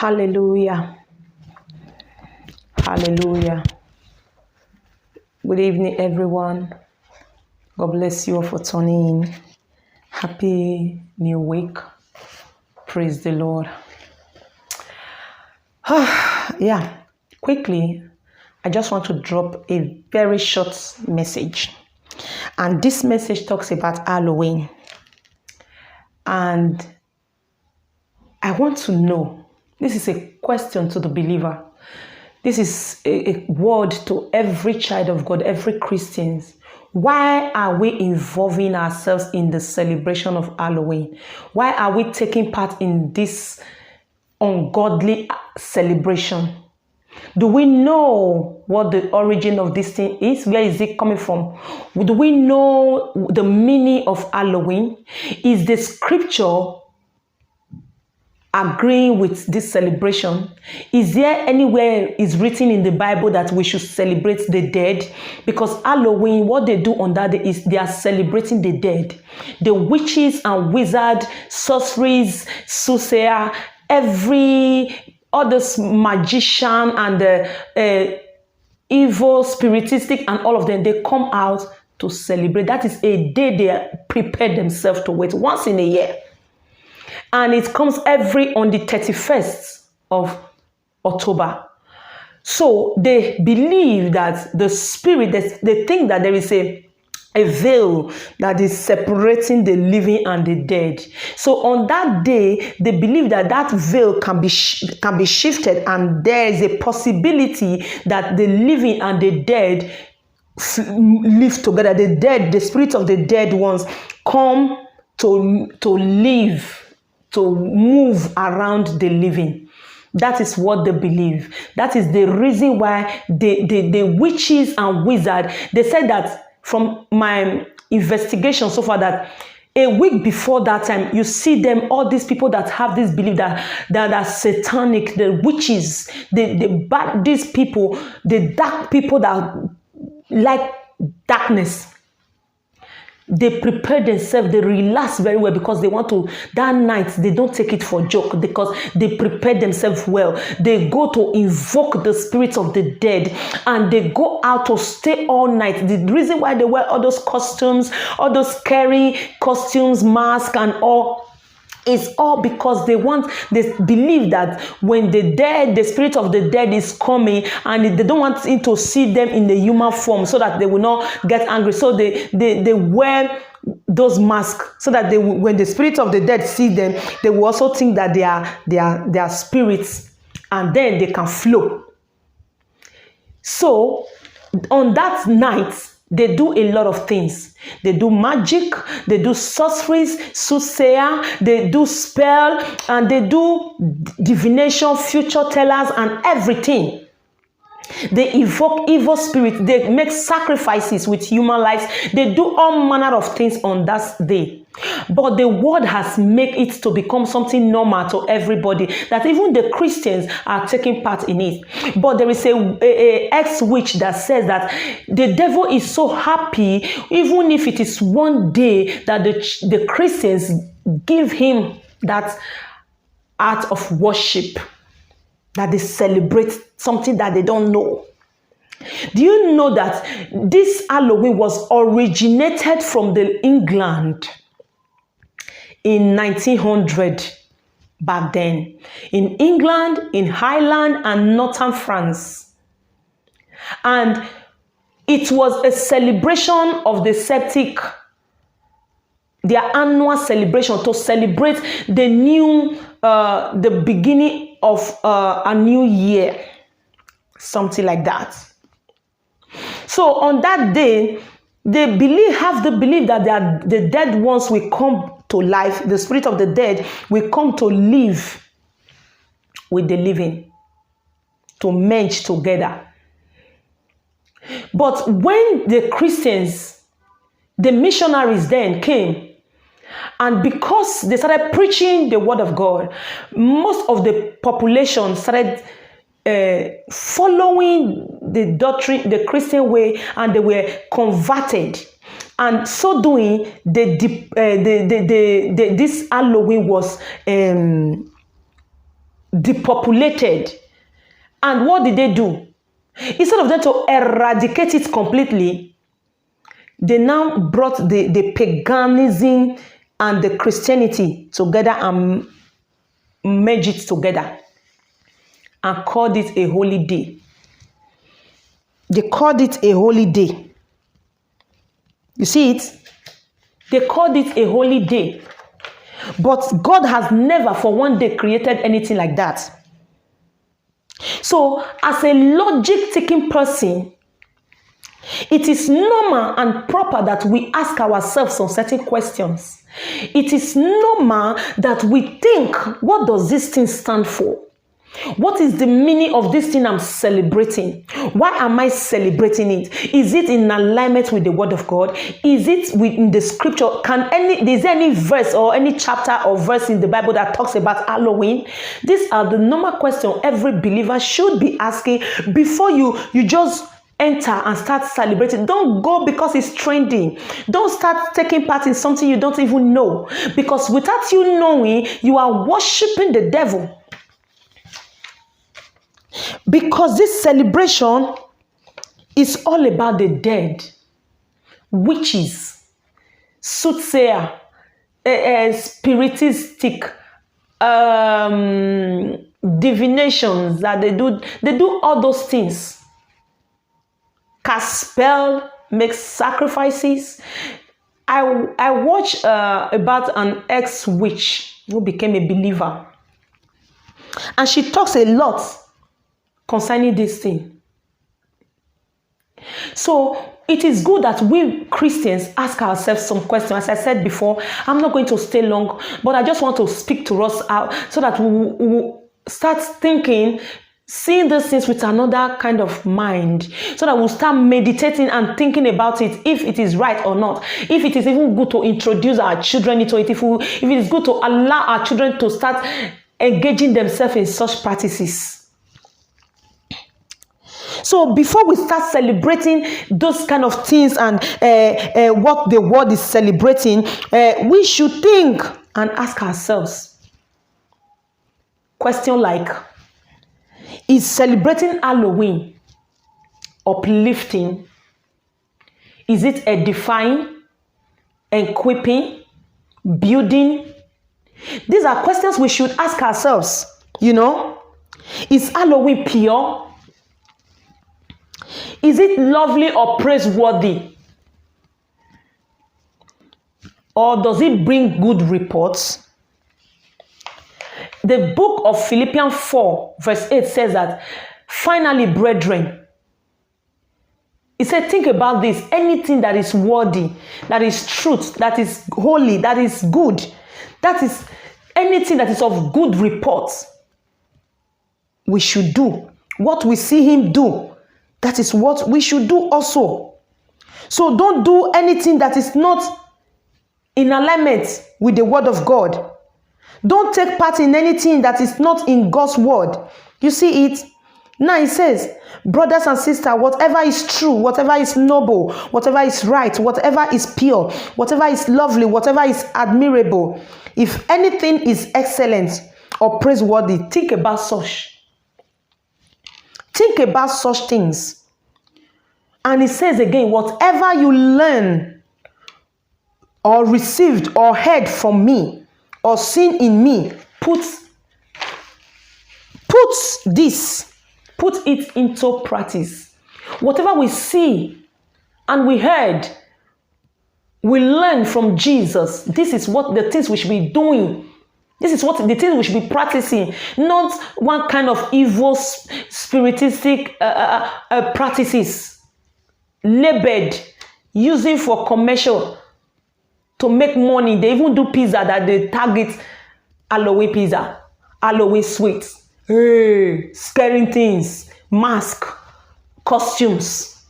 Hallelujah. Hallelujah. Good evening, everyone. God bless you all for tuning in. Happy new week. Praise the Lord. Yeah, quickly, I just want to drop a very short message. And this message talks about Halloween. And I want to know, this is a question to the believer. This is a word to every child of God, every Christian. Why are we involving ourselves in the celebration of Halloween? Why are we taking part in this ungodly celebration? Do we know what the origin of this thing is? Where is it coming from? Do we know the meaning of Halloween? Is the scripture agreeing with this celebration? Is there anywhere is written in the Bible that we should celebrate the dead? Because Halloween, what they do on that day is they are celebrating the dead. The witches and wizards, sorceries, soothsayer, all this magician and the evil, spiritistic, and all of them, they come out to celebrate. That is a day they prepare themselves to wait once in a year. And it comes on the 31st of October. So they believe that the spirit, they think that there is a veil that is separating the living and the dead. So on that day, they believe that that veil can be shifted, and there is a possibility that the living and the dead live together. The dead, the spirit of the dead ones come to live, to move around the living. That is what they believe. That is the reason why the witches and wizards, they said that from my investigation so far, that a week before that time, you see them, all these people that have this belief that are satanic, the witches, these people, the dark people that like darkness. They prepare themselves, they relax very well, because they want to, that night, they don't take it for joke, because they prepare themselves well. They go to invoke the spirits of the dead, and they go out to stay all night. The reason why they wear all those costumes, all those scary costumes, masks and all, it's all because they believe that when the spirit of the dead is coming, and they don't want him to see them in the human form, so that they will not get angry. So they wear those masks, so that when the spirit of the dead see them, they will also think that they are spirits, and then they can flow. So on that night, they do a lot of things. They do magic, they do sorceries, soothsayer, they do spell, and they do divination, future tellers, and everything. They evoke evil spirits. They make sacrifices with human lives. They do all manner of things on that day. But the world has made it to become something normal to everybody, that even the Christians are taking part in it. But there is a ex-witch that says that the devil is so happy, even if it is one day, that the Christians give him that art of worship, that they celebrate something that they don't know. Do you know that this Halloween was originated from England in 1900, back then? In England, in Ireland, and northern France. And it was a celebration of the Celtic, their annual celebration, to celebrate the new, the beginning of a new year, something like that. So on that day, they have the belief that the dead ones will come to life. The spirit of the dead will come to live with the living, to merge together. But when the Christians, the missionaries then came, and because they started preaching the word of God, most of the population started following the doctrine, the Christian way, and they were converted. And so doing, this Halloween was depopulated. And what did they do? Instead of them to eradicate it completely, they now brought the paganism and the Christianity together and merged it together and called it a holy day. They called it a holy day. You see it? They called it a holy day. But God has never for one day created anything like that. So, as a logic-taking person, it is normal and proper that we ask ourselves some certain questions. It is normal that we think, what does this thing stand for? What is the meaning of this thing I'm celebrating? Why am I celebrating it? Is it in alignment with the word of God? Is it within the scripture? Is there any verse or any chapter or verse in the Bible that talks about Halloween? These are the normal questions every believer should be asking before you just enter and start celebrating. Don't go because it's trending. Don't start taking part in something you don't even know, because without you knowing, you are worshiping the devil. Because this celebration is all about the dead, witches, soothsayer, spiritistic, divinations that they do. They do all those things. Cast spell, make sacrifices. I watched about an ex-witch who became a believer, and she talks a lot concerning this thing. So it is good that we Christians ask ourselves some questions. As I said before, I'm not going to stay long, but I just want to speak to us out so that we will start thinking, seeing these things with another kind of mind, so that we'll start meditating and thinking about it, if it is right or not, if it is even good to introduce our children into it, if it is good to allow our children to start engaging themselves in such practices. So before we start celebrating those kind of things and what the world is celebrating, we should think and ask ourselves question like, is celebrating Halloween uplifting? Is it edifying, equipping, building? These are questions we should ask ourselves. Is Halloween pure? Is it lovely or praiseworthy? Or does it bring good reports? The book of Philippians 4 verse 8 says that, finally, brethren, it said, think about this. Anything that is worthy, that is truth, that is holy, that is good, that is anything that is of good report, we should do. What we see him do, that is what we should do also. So don't do anything that is not in alignment with the word of God. Don't take part in anything that is not in God's word. You see it? Now it says, brothers and sisters, whatever is true, whatever is noble, whatever is right, whatever is pure, whatever is lovely, whatever is admirable, if anything is excellent or praiseworthy, think about such. Think about such things. And it says again, whatever you learn or received or heard from me or seen in me, put it into practice. Whatever we see and we heard, we learn from Jesus. This is what the things we should be doing. This is what the things we should be practicing, not one kind of evil spiritistic practices labeled, using for commercial to make money. They even do pizza that they target Halloween pizza, Halloween sweets, scaring things, mask, costumes.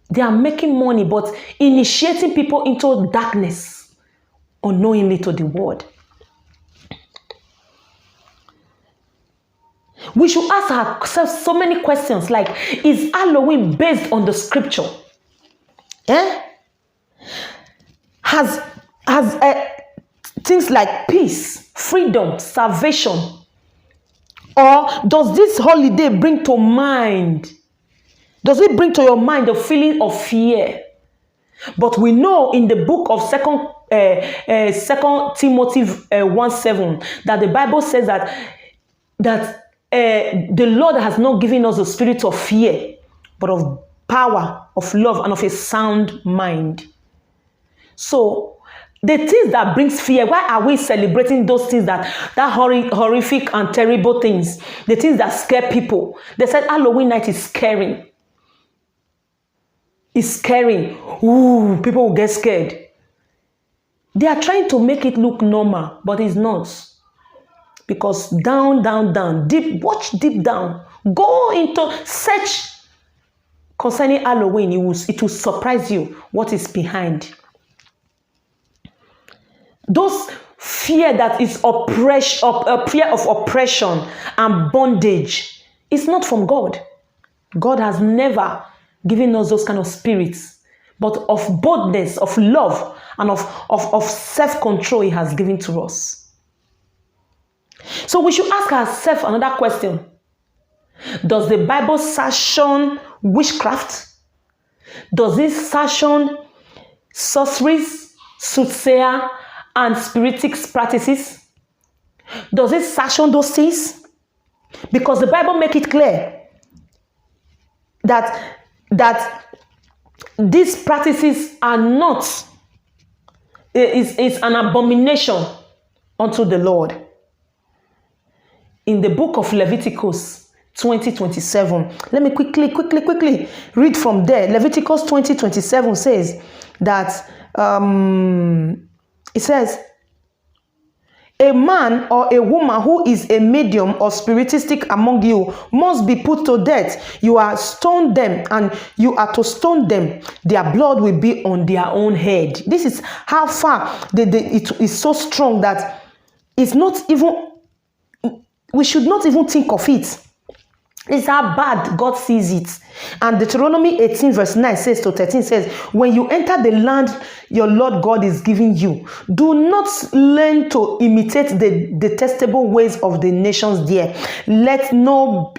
They are making money, but initiating people into darkness unknowingly to the world. We should ask ourselves so many questions like, is Halloween based on the scripture? Has things like peace, freedom, salvation, Or does this holiday bring to mind? Does it bring to your mind the feeling of fear? But we know in the book of Second Timothy 1:7 that the Bible says that the Lord has not given us a spirit of fear, but of power, of love, and of a sound mind. So the things that brings fear, why are we celebrating those things that horrific and terrible things, the things that scare people? They said Halloween night is scaring. It's scary. Ooh, people will get scared. They are trying to make it look normal, but it's not. Because down, deep, watch deep down. Go into search concerning Halloween. It will surprise you what is behind. Those fear that is fear of oppression and bondage is not from God. God has never given us those kind of spirits, but of boldness, of love, and of self-control He has given to us. So we should ask ourselves another question. Does the Bible sanction witchcraft? Does it sanction sorceries, soothsayer, and spiritic practices? Does it sanction those things? Because the Bible makes it clear that these practices are not, is an abomination unto the Lord. In the book of Leviticus 20:27, let me quickly read from there. Leviticus 20:27 says that it says, a man or a woman who is a medium or spiritistic among you must be put to death. You are stone them, and you are to stone them. Their blood will be on their own head. This is how far it is so strong that it's not even, we should not even think of it. It's how bad God sees it. And Deuteronomy 18:9 says to 13 says, when you enter the land your Lord God is giving you, do not learn to imitate the detestable ways of the nations there. Let no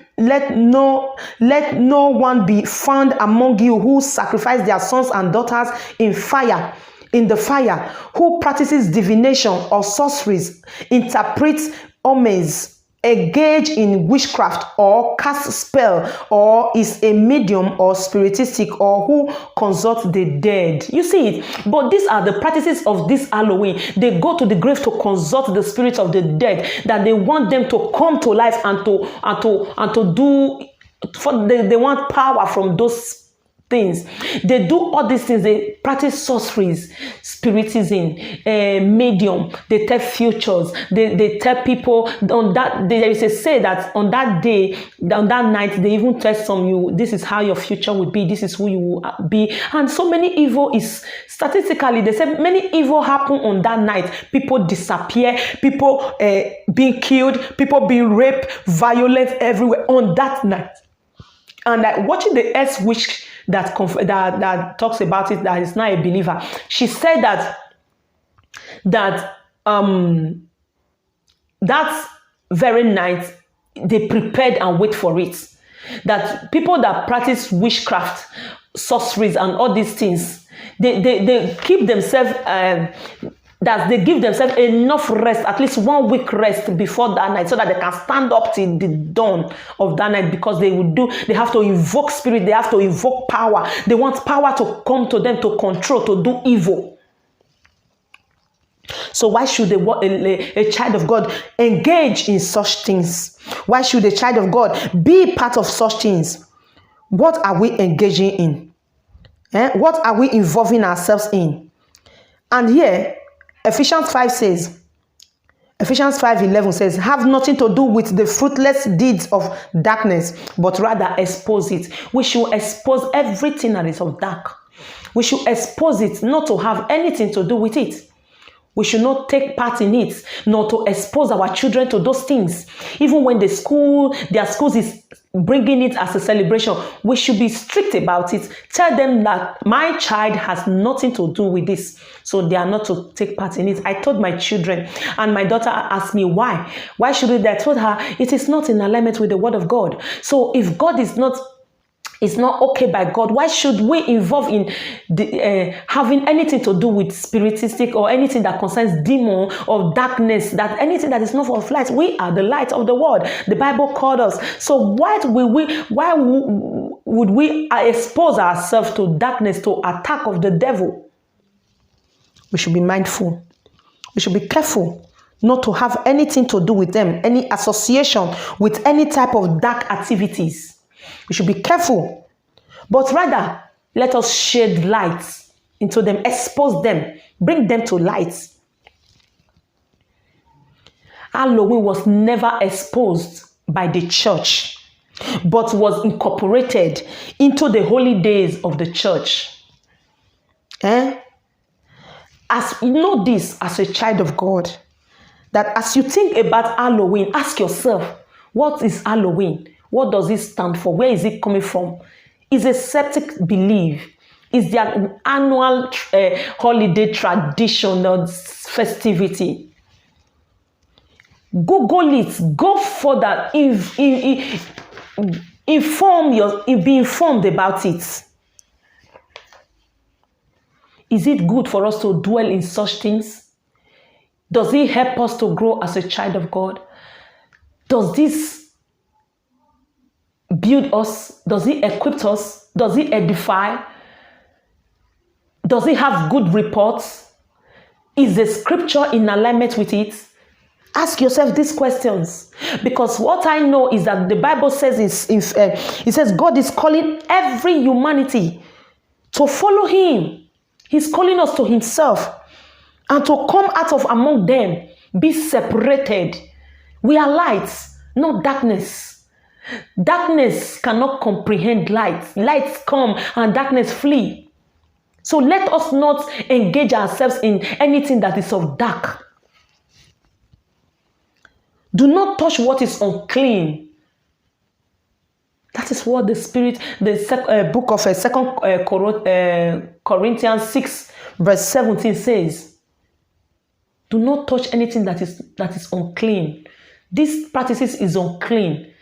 one be found among you who sacrifice their sons and daughters in the fire, who practices divination or sorceries, interprets omens, engage in witchcraft, or cast spell, or is a medium or spiritistic, or who consults the dead. You see it. But these are the practices of this Halloween. They go to the grave to consult the spirits of the dead, that they want them to come to life and to do. They want power from those things. They do all these things. They practice sorceries, spiritism, medium. They tell futures. They tell people on that. There is a say that on that day, on that night, they even tell you, this is how your future will be. This is who you will be. And so many evil is, statistically, they say many evil happen on that night. People disappear. People being killed. People being raped. Violence everywhere on that night. And watching the earth witch that talks about it, that is not a believer, she said that very night they prepared and wait for it. That people that practice witchcraft, sorceries, and all these things, they keep themselves. That they give themselves enough rest, at least 1 week rest before that night, so that they can stand up till the dawn of that night, because they have to invoke spirit, they have to invoke power. They want power to come to them to control, to do evil. So why should a child of God engage in such things? Why should a child of God be part of such things? What are we engaging in? What are we involving ourselves in? And here, Ephesians 5:11 says, have nothing to do with the fruitless deeds of darkness, but rather expose it. We should expose everything that is of dark. We should expose it, not to have anything to do with it. We should not take part in it, nor to expose our children to those things. Even when their schools is bringing it as a celebration, we should be strict about it. Tell them that my child has nothing to do with this, so they are not to take part in it. I told my children, and my daughter asked me why. Why should it? I told her it is not in alignment with the word of God. So if God is not okay by God, why should we involve in having anything to do with spiritistic or anything that concerns demon or darkness, that anything that is not of light? We are the light of the world. The Bible called us. So why would we expose ourselves to darkness, to attack of the devil? We should be mindful. We should be careful not to have anything to do with them, any association with any type of dark activities. We should be careful, but rather let us shed light into them, expose them, bring them to light. Halloween was never exposed by the church, but was incorporated into the holy days of the church. As you know this as a child of God, that as you think about Halloween, ask yourself, what is Halloween? What does it stand for? Where is it coming from? Is a septic belief? Is their annual holiday tradition or festivity? Google it. Go further. Be informed about it. Is it good for us to dwell in such things? Does it help us to grow as a child of God? Does this build us? Does it equip us? Does it edify? Does it have good reports? Is the scripture in alignment with it? Ask yourself these questions, because what I know is that the Bible says it says God is calling every humanity to follow him. He's calling us to himself and to come out of among them, be separated. We are lights, not darkness. Darkness cannot comprehend light. Lights come and darkness flee. So let us not engage ourselves in anything that is of dark. Do not touch what is unclean. That is what the Spirit, the book of 2 Corinthians 6 verse 17 says. Do not touch anything that is unclean. These practices is unclean.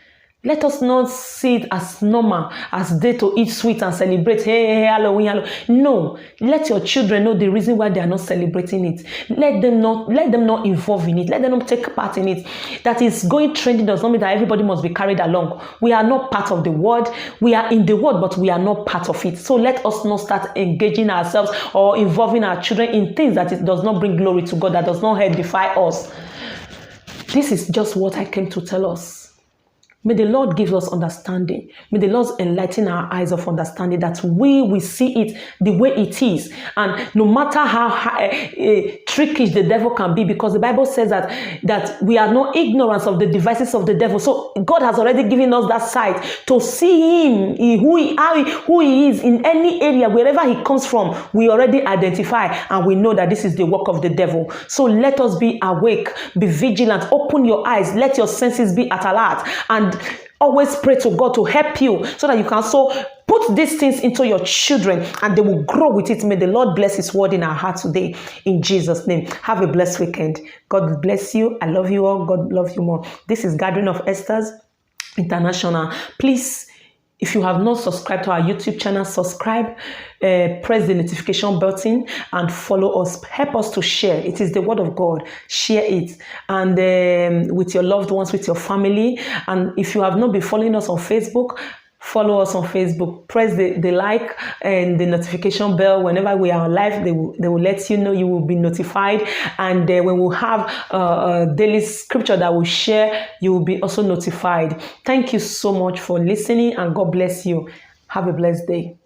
Let us not see it as normal, as day to eat sweet and celebrate. Hey, Halloween, Halloween. No, let your children know the reason why they are not celebrating it. Let them not involve in it. Let them not take part in it. That is going trending does not mean that everybody must be carried along. We are not part of the world. We are in the world, but we are not part of it. So let us not start engaging ourselves or involving our children in things that it does not bring glory to God, that does not edify us. This is just what I came to tell us. May the Lord give us understanding. May the Lord enlighten our eyes of understanding, that we will see it the way it is. And no matter how trickish the devil can be, because the Bible says that we are no ignorance of the devices of the devil. So God has already given us that sight to see him, who he is in any area, wherever he comes from. We already identify and we know that this is the work of the devil. So let us be awake, be vigilant, open your eyes, let your senses be at alert, and always pray to God to help you so that you can also put these things into your children and they will grow with it. May the Lord bless his word in our heart today in Jesus' name. Have a blessed weekend. God bless you. I love you all. God loves you more. This is Gathering of Esther's International. Please, if you have not subscribed to our YouTube channel, subscribe, press the notification button and follow us. Help us to share. It is the word of God. Share it, and with your loved ones, with your family. And if you have not been following us on Facebook, follow us on Facebook. Press the like and the notification bell. Whenever we are live, they will let you know. You will be notified. And when we have a daily scripture that we share, you will be also notified. Thank you so much for listening, and God bless you. Have a blessed day.